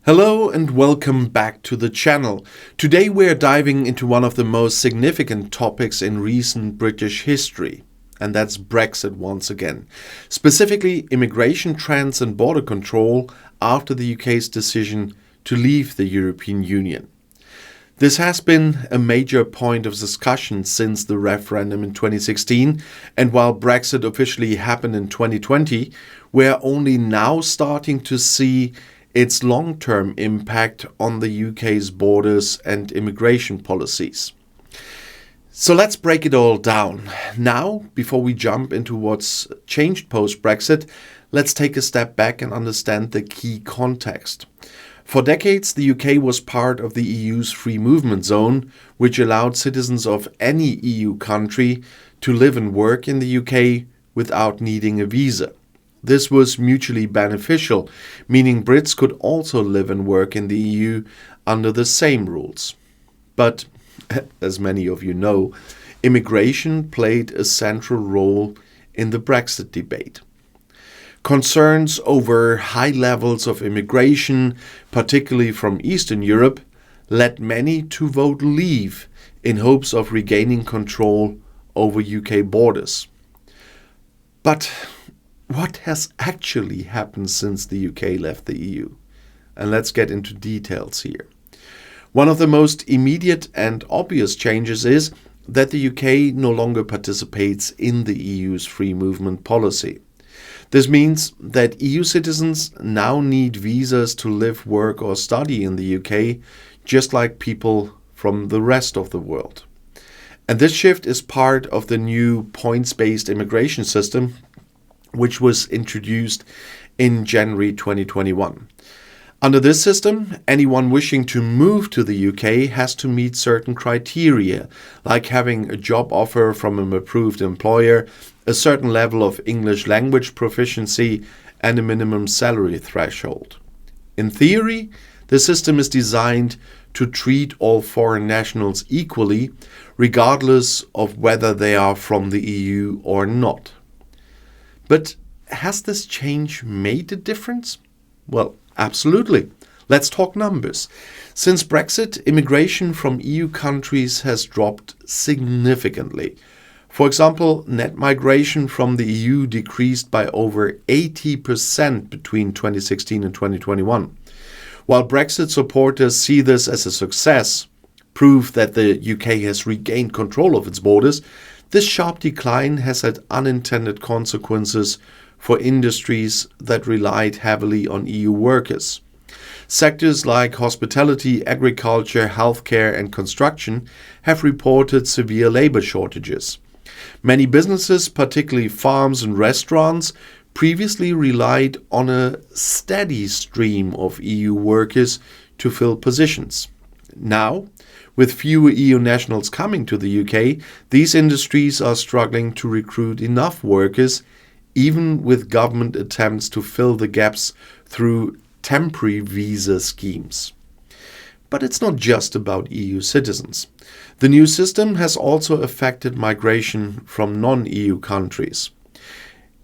Hello and welcome back to the channel. Today we're diving into one of the most significant topics in recent British history, and that's Brexit once again. Specifically, immigration trends and border control after the UK's decision to leave the European Union. This has been a major point of discussion since the referendum in 2016, and while Brexit officially happened in 2020, we're only now starting to see its long-term impact on the UK's borders and immigration policies. So let's break it all down. Now, before we jump into what's changed post-Brexit, let's take a step back and understand the key context. For decades, the UK was part of the EU's free movement zone, which allowed citizens of any EU country to live and work in the UK without needing a visa. This was mutually beneficial, meaning Brits could also live and work in the EU under the same rules. But, as many of you know, immigration played a central role in the Brexit debate. Concerns over high levels of immigration, particularly from Eastern Europe, led many to vote leave in hopes of regaining control over UK borders. But what has actually happened since the UK left the EU? And let's get into details here. One of the most immediate and obvious changes is that the UK no longer participates in the EU's free movement policy. This means that EU citizens now need visas to live, work or study in the UK, just like people from the rest of the world. And this shift is part of the new points-based immigration system, which was introduced in January 2021. Under this system, anyone wishing to move to the UK has to meet certain criteria, like having a job offer from an approved employer, a certain level of English language proficiency, and a minimum salary threshold. In theory, the system is designed to treat all foreign nationals equally, regardless of whether they are from the EU or not. But has this change made a difference? Well, absolutely. Let's talk numbers. Since Brexit, immigration from EU countries has dropped significantly. For example, net migration from the EU decreased by over 80% between 2016 and 2021. While Brexit supporters see this as a success, proof that the UK has regained control of its borders, this sharp decline has had unintended consequences for industries that relied heavily on EU workers. Sectors like hospitality, agriculture, healthcare and construction have reported severe labor shortages. Many businesses, particularly farms and restaurants, previously relied on a steady stream of EU workers to fill positions. Now, with fewer EU nationals coming to the UK, these industries are struggling to recruit enough workers, even with government attempts to fill the gaps through temporary visa schemes. But it's not just about EU citizens. The new system has also affected migration from non-EU countries.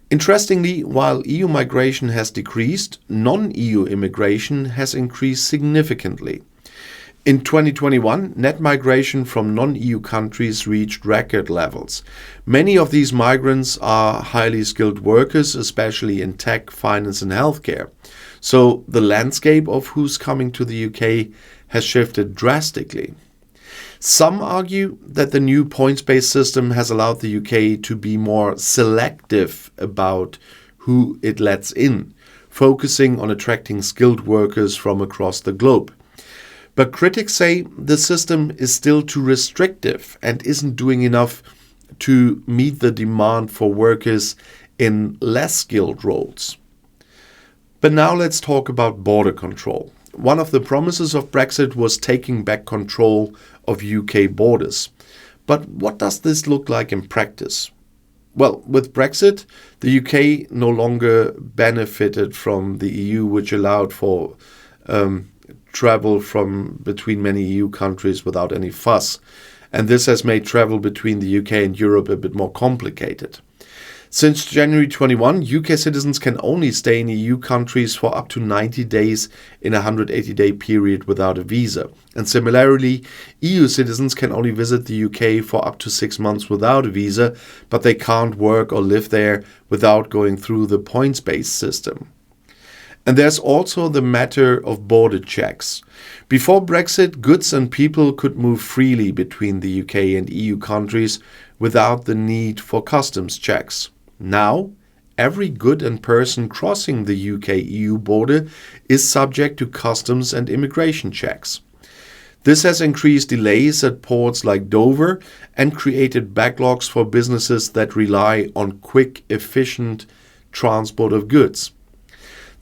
Interestingly, while EU migration has decreased, non-EU immigration has increased significantly. In 2021, net migration from non-EU countries reached record levels. Many of these migrants are highly skilled workers, especially in tech, finance and healthcare. So the landscape of who's coming to the UK has shifted drastically. Some argue that the new points-based system has allowed the UK to be more selective about who it lets in, focusing on attracting skilled workers from across the globe. But critics say the system is still too restrictive and isn't doing enough to meet the demand for workers in less skilled roles. But now let's talk about border control. One of the promises of Brexit was taking back control of UK borders. But what does this look like in practice? Well, with Brexit, the UK no longer benefited from the EU, which allowed for travel from between many EU countries without any fuss. And this has made travel between the UK and Europe a bit more complicated. Since January 21, UK citizens can only stay in EU countries for up to 90 days in a 180-day period without a visa. And similarly, EU citizens can only visit the UK for up to 6 months without a visa, but they can't work or live there without going through the points-based system. And there's also the matter of border checks. Before Brexit, goods and people could move freely between the UK and EU countries without the need for customs checks. Now, every good and person crossing the UK-EU border is subject to customs and immigration checks. This has increased delays at ports like Dover and created backlogs for businesses that rely on quick, efficient transport of goods.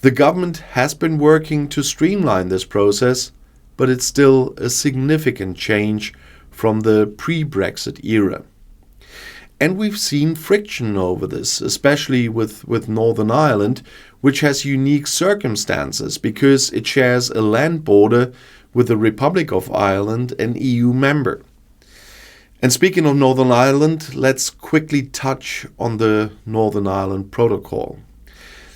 The government has been working to streamline this process, but it's still a significant change from the pre-Brexit era. And we've seen friction over this, especially with Northern Ireland, which has unique circumstances because it shares a land border with the Republic of Ireland, an EU member. And speaking of Northern Ireland, let's quickly touch on the Northern Ireland Protocol.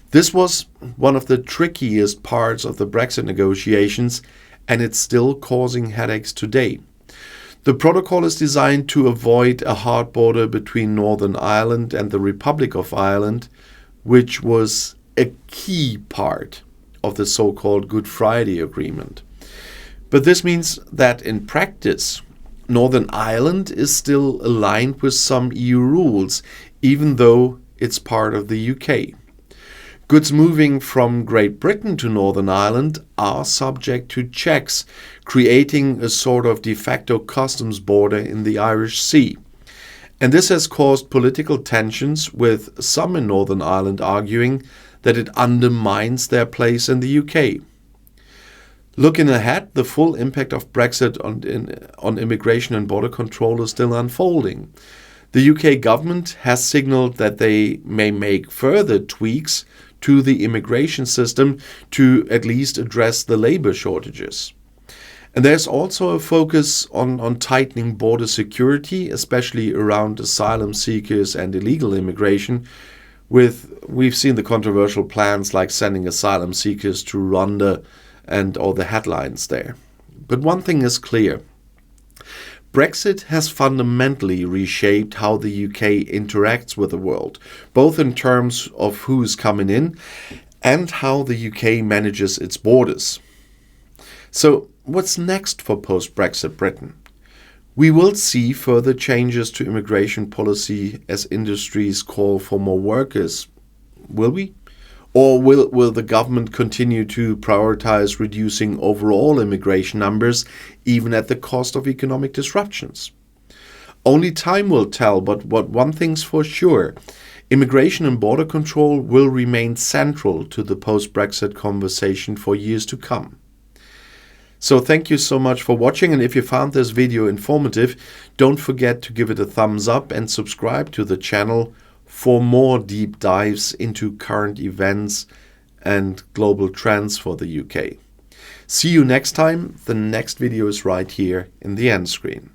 This was one of the trickiest parts of the Brexit negotiations, and it's still causing headaches today. The protocol is designed to avoid a hard border between Northern Ireland and the Republic of Ireland, which was a key part of the so-called Good Friday Agreement. But this means that in practice, Northern Ireland is still aligned with some EU rules, even though it's part of the UK. Goods moving from Great Britain to Northern Ireland are subject to checks, creating a sort of de facto customs border in the Irish Sea. And this has caused political tensions, with some in Northern Ireland arguing that it undermines their place in the UK. Looking ahead, the full impact of Brexit on immigration and border control is still unfolding. The UK government has signalled that they may make further tweaks to the immigration system to at least address the labour shortages. And there's also a focus on tightening border security, especially around asylum seekers and illegal immigration. We've seen the controversial plans like sending asylum seekers to Rwanda and all the headlines there. But one thing is clear. Brexit has fundamentally reshaped how the UK interacts with the world, both in terms of who's coming in and how the UK manages its borders. So, what's next for post-Brexit Britain? We will see further changes to immigration policy as industries call for more workers. Will we? Or will the government continue to prioritize reducing overall immigration numbers, even at the cost of economic disruptions? Only time will tell, but one thing's for sure. Immigration and border control will remain central to the post-Brexit conversation for years to come. So thank you so much for watching, and if you found this video informative, don't forget to give it a thumbs up and subscribe to the channel for more deep dives into current events and global trends for the UK. See you next time. The next video is right here in the end screen.